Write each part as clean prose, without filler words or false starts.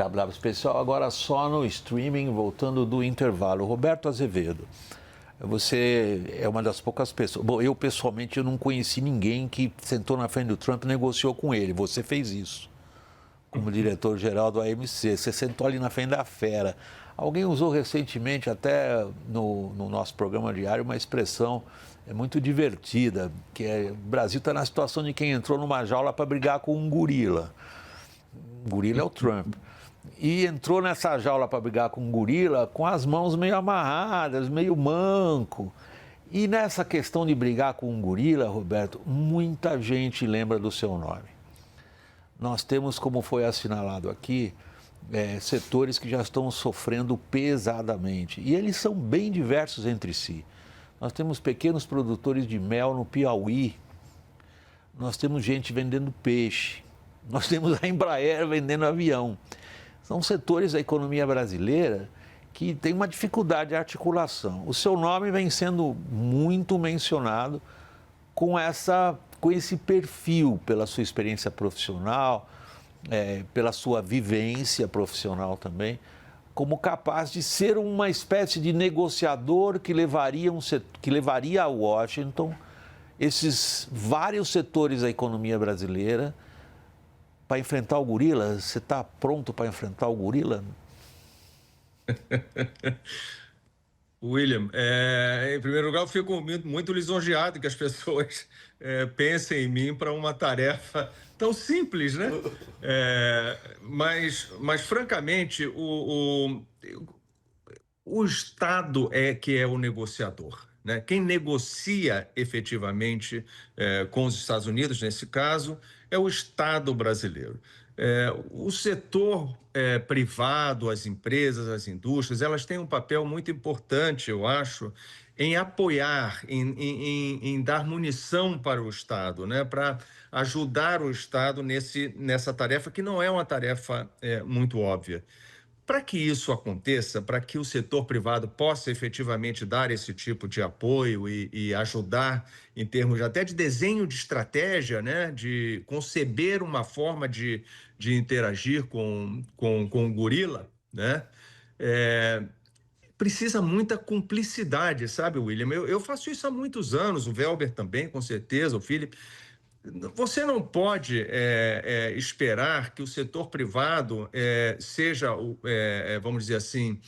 Abraço, pessoal. Agora só no streaming, voltando do intervalo. Roberto Azevedo, você é uma das poucas pessoas. Bom, eu pessoalmente eu não conheci ninguém que sentou na frente do Trump e negociou com ele. Você fez isso como diretor-geral do AMC. Você sentou ali na frente da fera. Alguém usou recentemente, até no nosso programa diário, uma expressão muito divertida, que é: o Brasil está na situação de quem entrou numa jaula para brigar com um gorila. O gorila é o Trump. E entrou nessa jaula para brigar com um gorila com as mãos meio amarradas, meio manco. E nessa questão de brigar com um gorila, Roberto, muita gente lembra do seu nome. Nós temos, como foi assinalado aqui, setores que já estão sofrendo pesadamente. E eles são bem diversos entre si. Nós temos pequenos produtores de mel no Piauí. Nós temos gente vendendo peixe. Nós temos a Embraer vendendo avião. São setores da economia brasileira que tem uma dificuldade de articulação. O seu nome vem sendo muito mencionado com esse perfil, pela sua experiência profissional, pela sua vivência profissional também, como capaz de ser uma espécie de negociador que levaria a Washington esses vários setores da economia brasileira para enfrentar o gorila. Você está pronto para enfrentar o gorila? William, em primeiro lugar, eu fico muito lisonjeado que as pessoas pensem em mim para uma tarefa tão simples, né? Mas francamente, o Estado é que é o negociador, né? Quem negocia efetivamente com os Estados Unidos, nesse caso, é o Estado brasileiro. O setor privado, as empresas, as indústrias, elas têm um papel muito importante, eu acho, em apoiar, em dar munição para o Estado, né? Para ajudar o Estado nessa tarefa, que não é uma tarefa muito óbvia. Para que isso aconteça, para que o setor privado possa efetivamente dar esse tipo de apoio e ajudar em termos até de desenho de estratégia, né, de conceber uma forma de interagir com o gorila, né, precisa muita cumplicidade, sabe, William? Eu faço isso há muitos anos, o Velber também, com certeza, o Philip. Você não pode esperar que o setor privado seja, vamos dizer assim,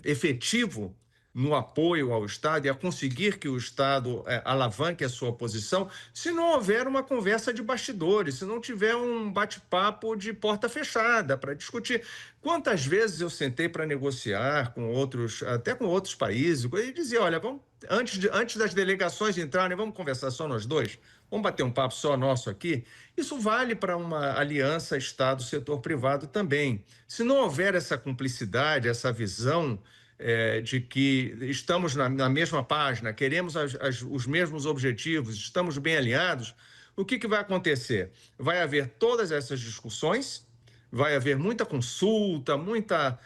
efetivo no apoio ao Estado e a conseguir que o Estado alavanque a sua posição, se não houver uma conversa de bastidores, se não tiver um bate-papo de porta fechada para discutir. Quantas vezes eu sentei para negociar com outros, até com outros países, e dizia: olha, vamos, antes das delegações entrarem, vamos conversar só nós dois? Vamos bater um papo só nosso aqui? Isso vale para uma aliança Estado-setor privado também. Se não houver essa cumplicidade, essa visão de que estamos na mesma página, queremos os mesmos objetivos, estamos bem alinhados, o que vai acontecer? Vai haver todas essas discussões, vai haver muita consulta, muito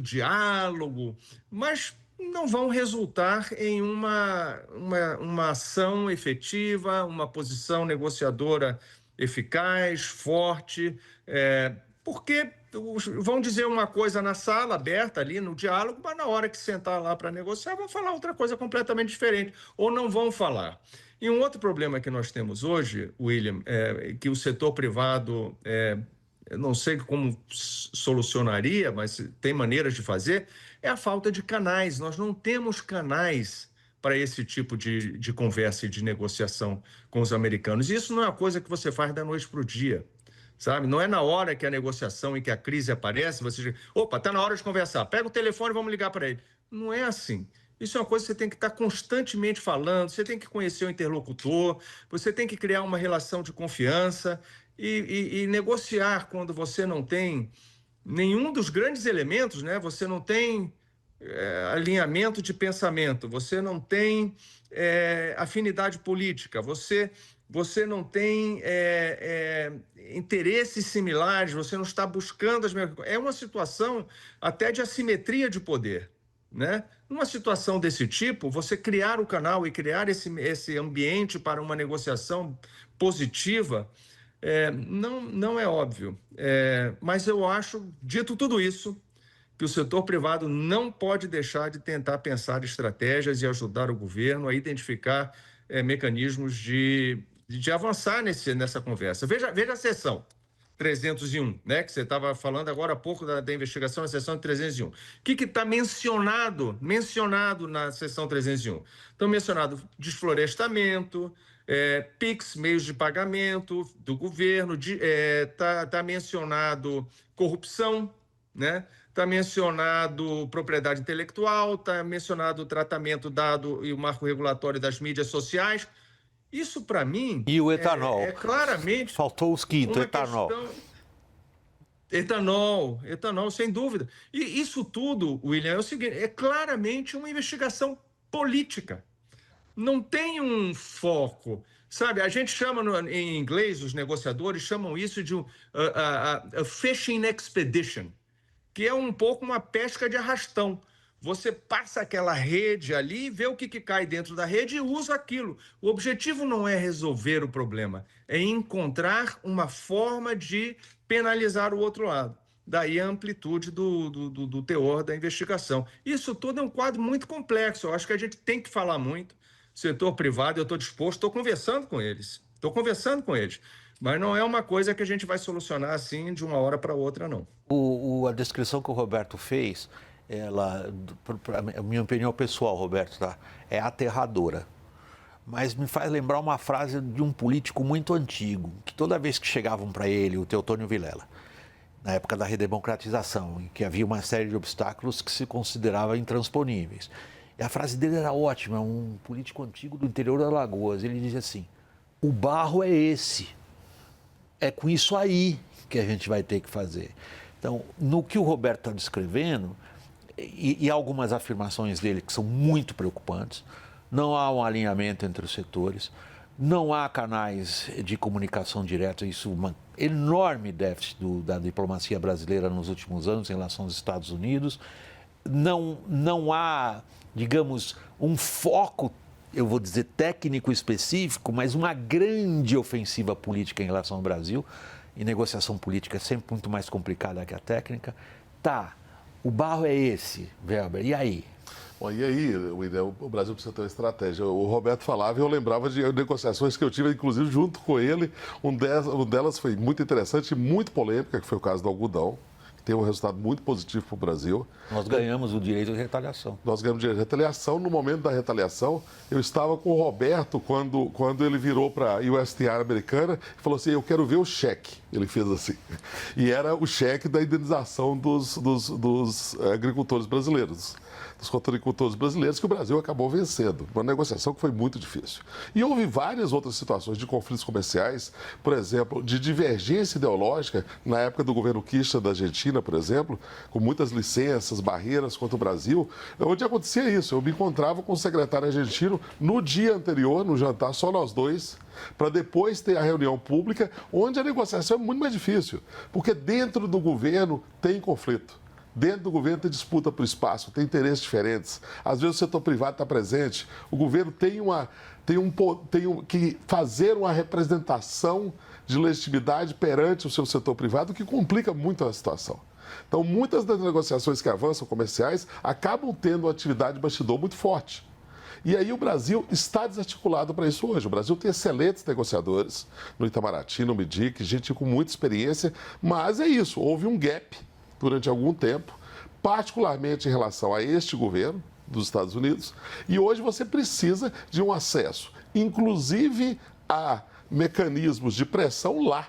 diálogo, mas não vão resultar em uma ação efetiva, uma posição negociadora eficaz, forte, porque vão dizer uma coisa na sala aberta ali no diálogo, mas na hora que sentar lá para negociar vão falar outra coisa completamente diferente, ou não vão falar. E um outro problema que nós temos hoje, William, que o setor privado, eu não sei como solucionaria, mas tem maneiras de fazer, é a falta de canais. Nós não temos canais para esse tipo de conversa e de negociação com os americanos. E isso não é uma coisa que você faz da noite para o dia, sabe? Não é na hora que a negociação e que a crise aparece, você diz: opa, está na hora de conversar, pega o telefone e vamos ligar para ele. Não é assim. Isso é uma coisa que você tem que estar constantemente falando, você tem que conhecer o interlocutor, você tem que criar uma relação de confiança e negociar quando você não tem nenhum dos grandes elementos, né? Você não tem alinhamento de pensamento, você não tem afinidade política, você não tem interesses similares, você não está buscando as mesmas coisas. É uma situação até de assimetria de poder, né? Numa situação desse tipo, você criar o canal e criar esse ambiente para uma negociação positiva não é óbvio. Mas eu acho, dito tudo isso, que o setor privado não pode deixar de tentar pensar estratégias e ajudar o governo a identificar mecanismos de avançar nessa conversa. Veja a seção 301, né, que você estava falando agora há pouco da investigação, a seção 301. O que está mencionado na seção 301? Estão mencionado desflorestamento, PIX, meios de pagamento do governo, está mencionado corrupção, né? Está mencionado propriedade intelectual, está mencionado o tratamento dado e o marco regulatório das mídias sociais. Isso, para mim, E o etanol? Claramente Faltou os quintos, uma etanol. Etanol, sem dúvida. E isso tudo, William, é o seguinte, é claramente uma investigação política. Não tem um foco. Sabe, a gente chama em inglês, os negociadores chamam isso de a fishing expedition, que é um pouco uma pesca de arrastão. Você passa aquela rede ali, vê o que cai dentro da rede e usa aquilo. O objetivo não é resolver o problema, é encontrar uma forma de penalizar o outro lado. Daí a amplitude do teor da investigação. Isso tudo é um quadro muito complexo. Eu acho que a gente tem que falar muito. Setor privado, eu estou disposto, estou conversando com eles. Mas não é uma coisa que a gente vai solucionar assim de uma hora para outra, não. A descrição que o Roberto fez, a minha opinião pessoal, Roberto, tá? É aterradora. Mas me faz lembrar uma frase de um político muito antigo, que toda vez que chegavam para ele, o Teotônio Vilela, na época da redemocratização, em que havia uma série de obstáculos que se considerava intransponíveis. E a frase dele era ótima, um político antigo do interior da Alagoas. Ele dizia assim: o barro é esse, é com isso aí que a gente vai ter que fazer. Então, no que o Roberto está descrevendo, e algumas afirmações dele que são muito preocupantes, não há um alinhamento entre os setores, não há canais de comunicação direta, isso é um enorme déficit da diplomacia brasileira nos últimos anos em relação aos Estados Unidos, não há, digamos, um foco, eu vou dizer técnico específico, mas uma grande ofensiva política em relação ao Brasil, e negociação política é sempre muito mais complicada que a técnica. O barro é esse, Weber, e aí? Bom, e aí, William, o Brasil precisa ter uma estratégia. O Roberto falava e eu lembrava de negociações que eu tive, inclusive, junto com ele. Um delas foi muito interessante e muito polêmica, que foi o caso do algodão, que teve um resultado muito positivo para o Brasil. Nós ganhamos o direito de retaliação. Nós ganhamos o direito de retaliação. No momento da retaliação, eu estava com o Roberto quando ele virou para a USTR americana e falou assim: eu quero ver o cheque. Ele fez assim. E era o cheque da indenização dos agricultores brasileiros, dos cotonicultores brasileiros, que o Brasil acabou vencendo. Uma negociação que foi muito difícil. E houve várias outras situações de conflitos comerciais, por exemplo, de divergência ideológica, na época do governo Kirchner da Argentina, por exemplo, com muitas licenças, barreiras contra o Brasil, onde acontecia isso. Eu me encontrava com o secretário argentino no dia anterior, no jantar, só nós dois, para depois ter a reunião pública, onde a negociação é muito mais difícil, porque dentro do governo tem conflito. Dentro do governo tem disputa por espaço, tem interesses diferentes. Às vezes o setor privado está presente, o governo tem que fazer uma representação de legitimidade perante o seu setor privado, que complica muito a situação. Então, muitas das negociações que avançam comerciais acabam tendo uma atividade de bastidor muito forte. E aí o Brasil está desarticulado para isso hoje. O Brasil tem excelentes negociadores no Itamaraty, no MIDIC, gente com muita experiência, mas é isso, houve um gap durante algum tempo, particularmente em relação a este governo dos Estados Unidos, e hoje você precisa de um acesso, inclusive a mecanismos de pressão lá,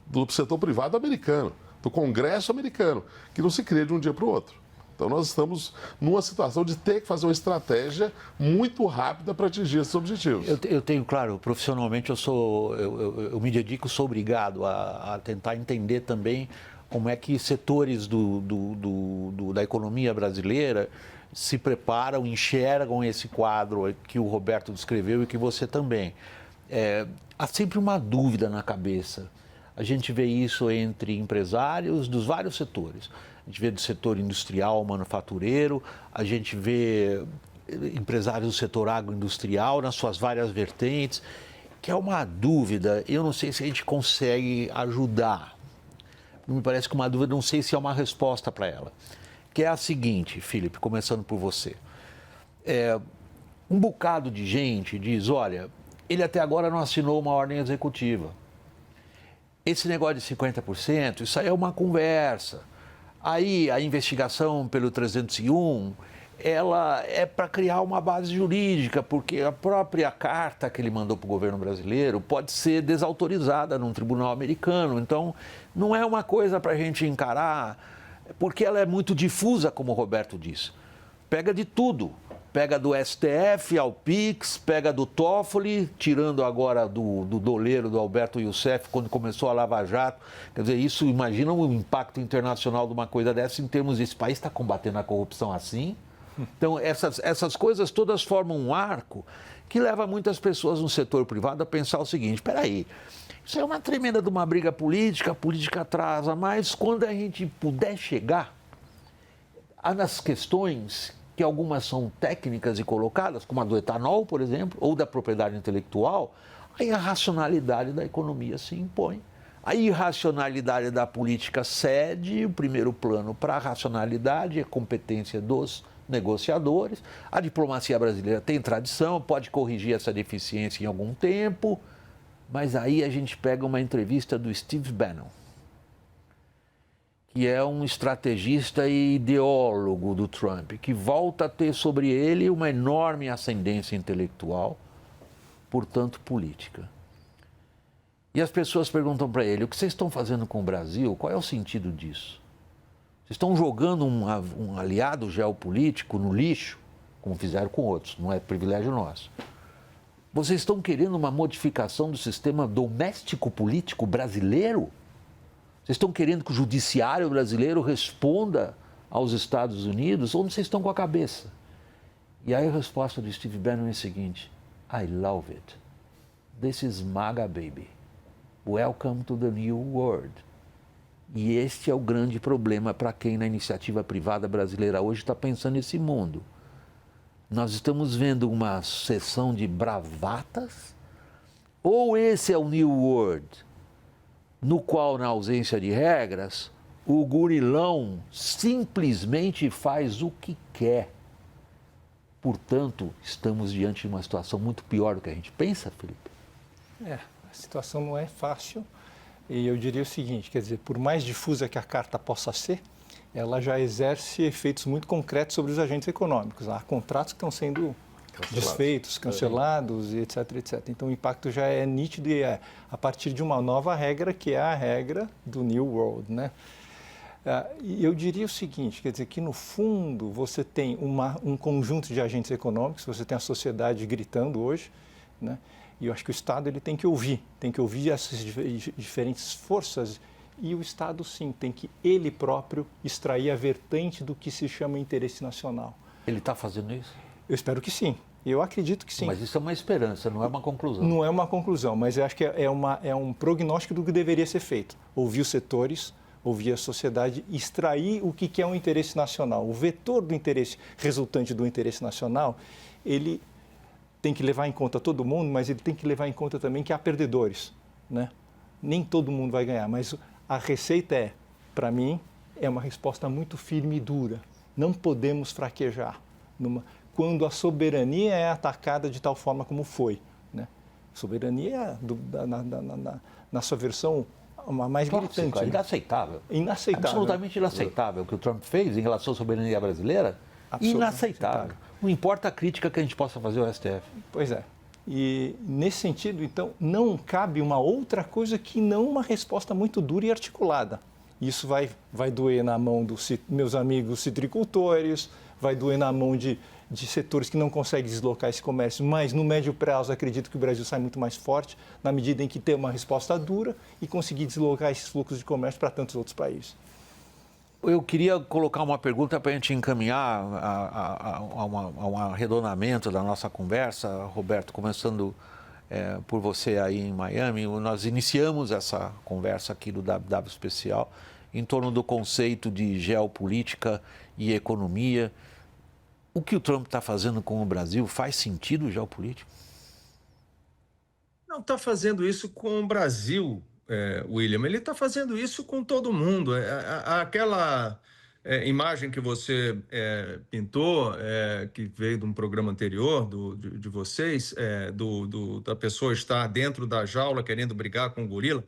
do setor privado americano, do Congresso americano, que não se cria de um dia para o outro. Então, nós estamos numa situação de ter que fazer uma estratégia muito rápida para atingir esses objetivos. Eu tenho, claro, profissionalmente eu me dedico, sou obrigado a tentar entender também como é que setores da economia brasileira se preparam, enxergam esse quadro que o Roberto descreveu e que você também. Há sempre uma dúvida na cabeça. A gente vê isso entre empresários dos vários setores. A gente vê do setor industrial, manufatureiro, a gente vê empresários do setor agroindustrial nas suas várias vertentes, que é uma dúvida, eu não sei se a gente consegue ajudar. Me parece que uma dúvida, não sei se há uma resposta para ela. Que é a seguinte, Felipe, começando por você. Um bocado de gente diz, olha, ele até agora não assinou uma ordem executiva. Esse negócio de 50%, isso aí é uma conversa. Aí a investigação pelo 301, ela é para criar uma base jurídica, porque a própria carta que ele mandou para o governo brasileiro pode ser desautorizada num tribunal americano. Então, não é uma coisa para a gente encarar, porque ela é muito difusa, como o Roberto disse. Pega de tudo. Pega do STF ao PIX, pega do Toffoli, tirando agora do doleiro do Alberto Youssef, quando começou a Lava Jato. Quer dizer, isso, imagina o impacto internacional de uma coisa dessa em termos desse país está combatendo a corrupção assim. Então, essas coisas todas formam um arco que leva muitas pessoas no setor privado a pensar o seguinte, espera aí, isso é uma tremenda de uma briga política, a política atrasa, mas quando a gente puder chegar nas questões que algumas são técnicas e colocadas, como a do etanol, por exemplo, ou da propriedade intelectual, aí a racionalidade da economia se impõe. A irracionalidade da política cede o primeiro plano para a racionalidade e a competência dos negociadores. A diplomacia brasileira tem tradição, pode corrigir essa deficiência em algum tempo, mas aí a gente pega uma entrevista do Steve Bannon, que é um estrategista e ideólogo do Trump, que volta a ter sobre ele uma enorme ascendência intelectual, portanto política. E as pessoas perguntam para ele, o que vocês estão fazendo com o Brasil? Qual é o sentido disso? Vocês estão jogando um aliado geopolítico no lixo, como fizeram com outros, não é privilégio nosso. Vocês estão querendo uma modificação do sistema doméstico político brasileiro? Vocês estão querendo que o judiciário brasileiro responda aos Estados Unidos? Onde vocês estão com a cabeça? E aí a resposta do Steve Bannon é a seguinte, I love it. This is MAGA, baby. Welcome to the new world. E este é o grande problema para quem na iniciativa privada brasileira hoje está pensando nesse mundo. Nós estamos vendo uma sessão de bravatas? Ou esse é o new world? No qual, na ausência de regras, o gurilão simplesmente faz o que quer. Portanto, estamos diante de uma situação muito pior do que a gente pensa, Felipe? A situação não é fácil e eu diria o seguinte, quer dizer, por mais difusa que a carta possa ser, ela já exerce efeitos muito concretos sobre os agentes econômicos. Há contratos que estão sendo desfeitos, cancelados, e etc, etc. Então, o impacto já é nítido e é a partir de uma nova regra, que é a regra do New World, né? E eu diria o seguinte, quer dizer, que no fundo você tem um conjunto de agentes econômicos, você tem a sociedade gritando hoje, né? E eu acho que o Estado ele tem que ouvir essas diferentes forças e o Estado, sim, tem que ele próprio extrair a vertente do que se chama interesse nacional. Ele está fazendo isso? Eu espero que sim. Eu acredito que sim. Mas isso é uma esperança, não é uma conclusão. Não é uma conclusão, mas eu acho que é um prognóstico do que deveria ser feito. Ouvir os setores, ouvir a sociedade, extrair o que é um interesse nacional. O vetor do interesse resultante do interesse nacional, ele tem que levar em conta todo mundo, mas ele tem que levar em conta também que há perdedores, né? Nem todo mundo vai ganhar, mas a receita para mim, é uma resposta muito firme e dura. Não podemos fraquejar quando a soberania é atacada de tal forma como foi, né? Soberania na sua versão mais gritante. Inaceitável. Inaceitável. Absolutamente inaceitável o que o Trump fez em relação à soberania brasileira. Inaceitável. Não importa a crítica que a gente possa fazer ao STF. Pois é. E, nesse sentido, então, não cabe uma outra coisa que não uma resposta muito dura e articulada. Isso vai doer na mão dos meus amigos citricultores, vai doer na mão de setores que não conseguem deslocar esse comércio, mas no médio prazo acredito que o Brasil sai muito mais forte na medida em que tem uma resposta dura e conseguir deslocar esses fluxos de comércio para tantos outros países. Eu queria colocar uma pergunta para a gente encaminhar a um arredondamento da nossa conversa. Roberto, começando por você aí em Miami, nós iniciamos essa conversa aqui do WW Especial em torno do conceito de geopolítica e economia. O que o Trump está fazendo com o Brasil faz sentido geopolítico? não está fazendo isso com o Brasil, William. Ele está fazendo isso com todo mundo. Aquela imagem que você pintou, que veio de um programa anterior de vocês, da pessoa estar dentro da jaula querendo brigar com o gorila.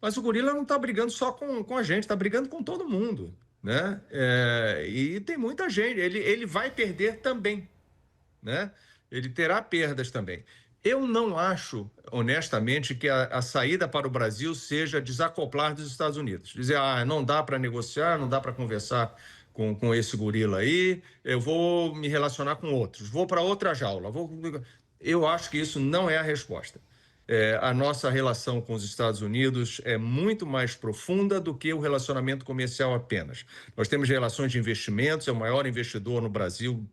Mas o gorila não está brigando só com a gente, está brigando com todo mundo, né? E tem muita gente. Ele vai perder também, né? Ele terá perdas também. Eu não acho, honestamente, que a saída para o Brasil seja desacoplar dos Estados Unidos. Dizer, não dá para negociar, não dá para conversar com esse gorila aí, eu vou me relacionar com outros, vou para outra jaula. Eu acho que isso não é a resposta. A nossa relação com os Estados Unidos é muito mais profunda do que o relacionamento comercial apenas. Nós temos relações de investimentos, é o maior investidor no Brasil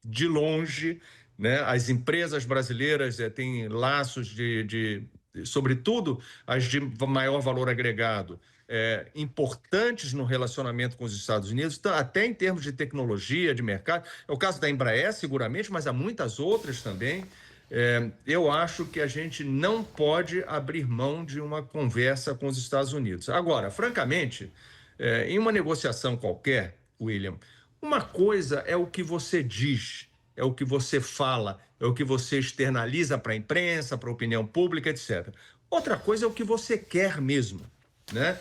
de longe, né? As empresas brasileiras têm laços sobretudo, as de maior valor agregado, importantes no relacionamento com os Estados Unidos, até em termos de tecnologia, de mercado. É o caso da Embraer, seguramente, mas há muitas outras também. Eu acho que a gente não pode abrir mão de uma conversa com os Estados Unidos. Agora, francamente, em uma negociação qualquer, William, uma coisa é o que você diz, é o que você fala, é o que você externaliza para a imprensa, para a opinião pública, etc. Outra coisa é o que você quer mesmo, né?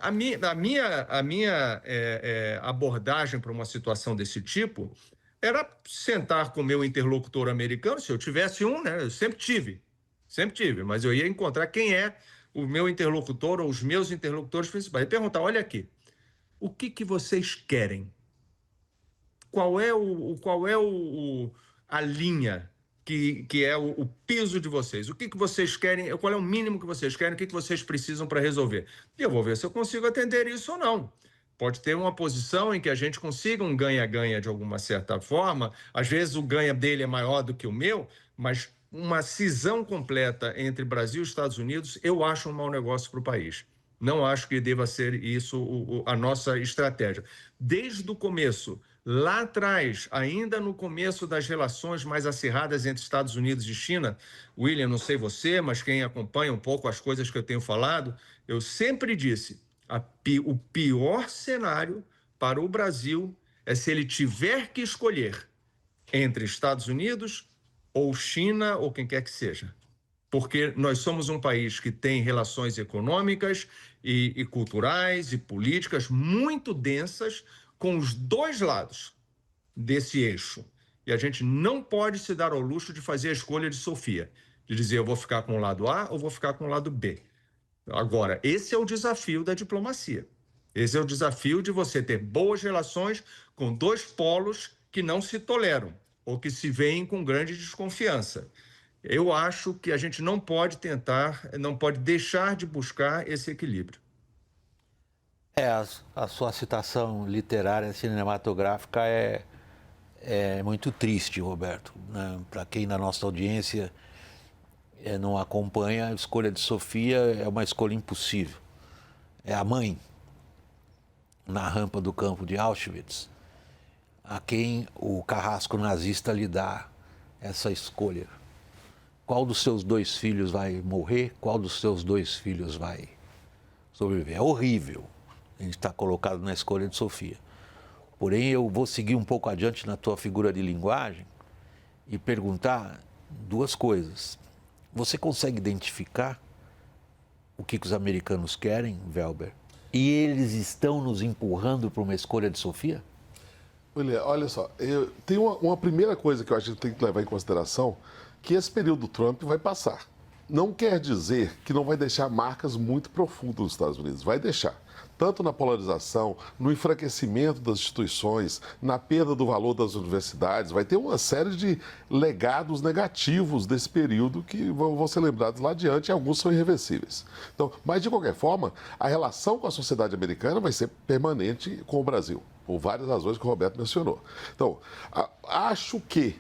A minha abordagem para uma situação desse tipo era sentar com o meu interlocutor americano, se eu tivesse um, né? Eu sempre tive, mas eu ia encontrar quem é o meu interlocutor ou os meus interlocutores principais e perguntar, olha aqui, o que vocês querem? Qual é a linha que é o piso de vocês? O que vocês querem? Qual é o mínimo que vocês querem? O que vocês precisam para resolver? E eu vou ver se eu consigo atender isso ou não. Pode ter uma posição em que a gente consiga um ganha-ganha de alguma certa forma. Às vezes o ganha dele é maior do que o meu, mas uma cisão completa entre Brasil e Estados Unidos, eu acho um mau negócio para o país. Não acho que deva ser isso a nossa estratégia. Desde o começo, lá atrás, ainda no começo das relações mais acirradas entre Estados Unidos e China, William, não sei você, mas quem acompanha um pouco as coisas que eu tenho falado, eu sempre disse, o pior cenário para o Brasil é se ele tiver que escolher entre Estados Unidos ou China ou quem quer que seja. Porque nós somos um país que tem relações econômicas e culturais e políticas muito densas com os dois lados desse eixo. E a gente não pode se dar ao luxo de fazer a escolha de Sofia, de dizer eu vou ficar com o lado A ou vou ficar com o lado B. Agora, esse é o desafio da diplomacia. Esse é o desafio de você ter boas relações com dois polos que não se toleram ou que se veem com grande desconfiança. Eu acho que a gente não pode deixar de buscar esse equilíbrio. A sua citação literária cinematográfica é muito triste, Roberto. Né? Para quem na nossa audiência não acompanha, a escolha de Sofia é uma escolha impossível. É a mãe, na rampa do campo de Auschwitz, a quem o carrasco nazista lhe dá essa escolha. Qual dos seus dois filhos vai morrer? Qual dos seus dois filhos vai sobreviver? É horrível a gente estar colocado na escolha de Sofia. Porém, eu vou seguir um pouco adiante na tua figura de linguagem e perguntar duas coisas. Você consegue identificar o que os americanos querem, Welber? E eles estão nos empurrando para uma escolha de Sofia? William, olha só, tem uma primeira coisa que eu acho que a gente tem que levar em consideração, que esse período do Trump vai passar. Não quer dizer que não vai deixar marcas muito profundas nos Estados Unidos. Vai deixar. Tanto na polarização, no enfraquecimento das instituições, na perda do valor das universidades. Vai ter uma série de legados negativos desse período que vão ser lembrados lá adiante e alguns são irreversíveis. Então, mas, de qualquer forma, a relação com a sociedade americana vai ser permanente com o Brasil, por várias razões que o Roberto mencionou. Então, acho que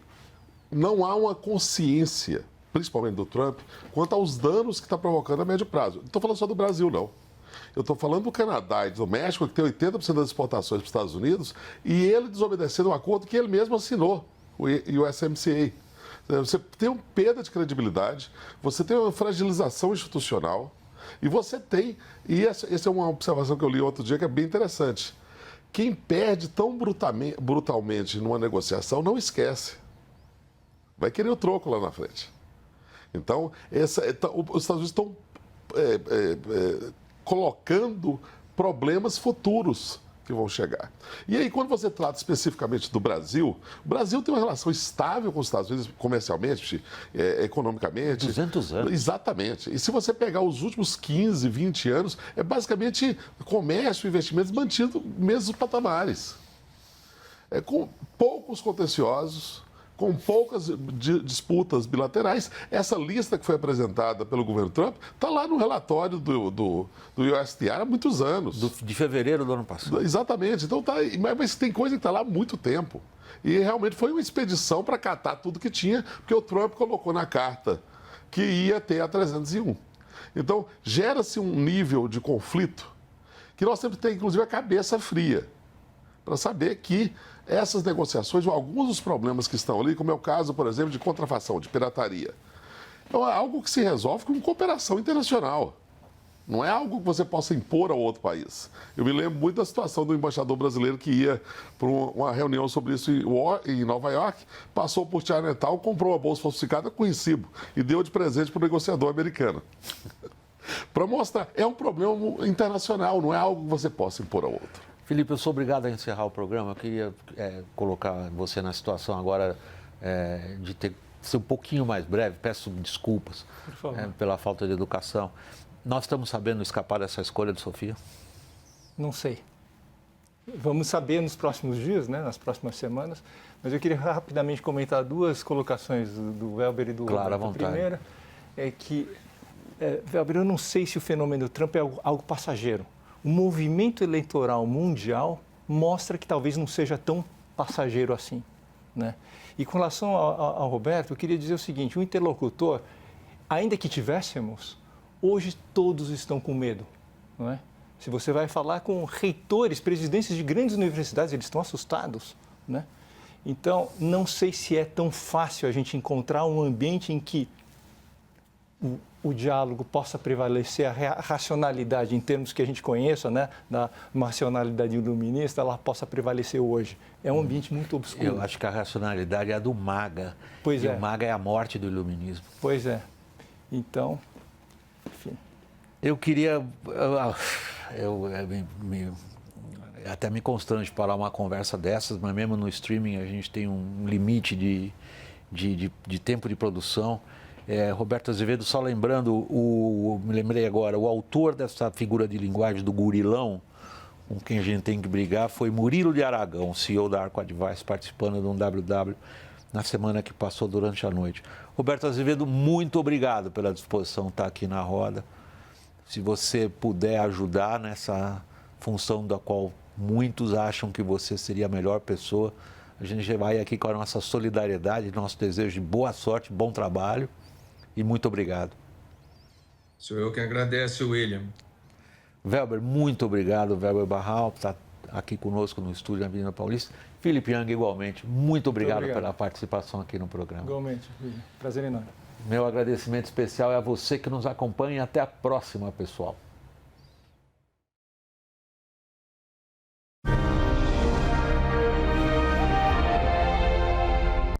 não há uma consciência, principalmente do Trump, quanto aos danos que está provocando a médio prazo. Não estou falando só do Brasil, não. Eu estou falando do Canadá e do México, que tem 80% das exportações para os Estados Unidos, e ele desobedecendo um acordo que ele mesmo assinou, o USMCA. Você tem uma perda de credibilidade, você tem uma fragilização institucional e você tem, e essa é uma observação que eu li outro dia que é bem interessante, quem perde tão brutalmente numa negociação não esquece, vai querer o troco lá na frente. Então, os Estados Unidos estão colocando problemas futuros que vão chegar. E aí, quando você trata especificamente do Brasil, o Brasil tem uma relação estável com os Estados Unidos, comercialmente, economicamente. 200 anos. Exatamente. E se você pegar os últimos 15, 20 anos, é basicamente comércio e investimentos mantidos nos mesmos patamares. Com poucos contenciosos, com poucas disputas bilaterais. Essa lista que foi apresentada pelo governo Trump está lá no relatório do USTR há muitos anos. De fevereiro do ano passado. Exatamente. Então mas tem coisa que está lá há muito tempo. E realmente foi uma expedição para catar tudo que tinha, porque o Trump colocou na carta que ia ter a 301. Então, gera-se um nível de conflito que nós temos que ter, inclusive, a cabeça fria para saber que essas negociações, alguns dos problemas que estão ali, como é o caso, por exemplo, de contrafação, de pirataria, é algo que se resolve com cooperação internacional. Não é algo que você possa impor ao outro país. Eu me lembro muito da situação do embaixador brasileiro que ia para uma reunião sobre isso em Nova York, passou por Chinatown, comprou uma bolsa falsificada com recibo e deu de presente para o negociador americano. Para mostrar, é um problema internacional, não é algo que você possa impor ao outro. Felipe, eu sou obrigado a encerrar o programa. Eu queria colocar você na situação agora de ser um pouquinho mais breve. Peço desculpas pela falta de educação. Nós estamos sabendo escapar dessa escolha de Sofia? Não sei. Vamos saber nos próximos dias, né, nas próximas semanas. Mas eu queria rapidamente comentar duas colocações do Welber e do Claro, à Roberto. vontade. A primeira é que, Welber, eu não sei se o fenômeno Trump é algo passageiro. O movimento eleitoral mundial mostra que talvez não seja tão passageiro assim, né? E com relação ao Roberto, eu queria dizer o seguinte, o interlocutor, ainda que tivéssemos, hoje todos estão com medo, não é? Se você vai falar com reitores, presidentes de grandes universidades, eles estão assustados, né? Então, não sei se é tão fácil a gente encontrar um ambiente em que o diálogo possa prevalecer, a racionalidade, em termos que a gente conheça, né, da racionalidade iluminista, ela possa prevalecer hoje. É um ambiente muito obscuro. Eu acho que a racionalidade é a do MAGA. Pois é. O MAGA é a morte do iluminismo. Pois é. Então, enfim. Eu queria... até me constrange parar uma conversa dessas, mas mesmo no streaming a gente tem um limite de tempo de produção. Roberto Azevedo, só lembrando, me lembrei agora, o autor dessa figura de linguagem do gurilão, com quem a gente tem que brigar, foi Murilo de Aragão, CEO da Arco Advice, participando de um WW na semana que passou durante a noite. Roberto Azevedo, muito obrigado pela disposição de estar aqui na roda. Se você puder ajudar nessa função da qual muitos acham que você seria a melhor pessoa, a gente vai aqui com a nossa solidariedade, nosso desejo de boa sorte, bom trabalho. E muito obrigado. Sou eu que agradeço, William. Welber, muito obrigado. Welber Barral está aqui conosco no estúdio na Avenida Paulista. Felipe Young, igualmente. Muito obrigado pela participação aqui no programa. Igualmente, William. Prazer enorme. Meu agradecimento especial é a você que nos acompanha. Até a próxima, pessoal.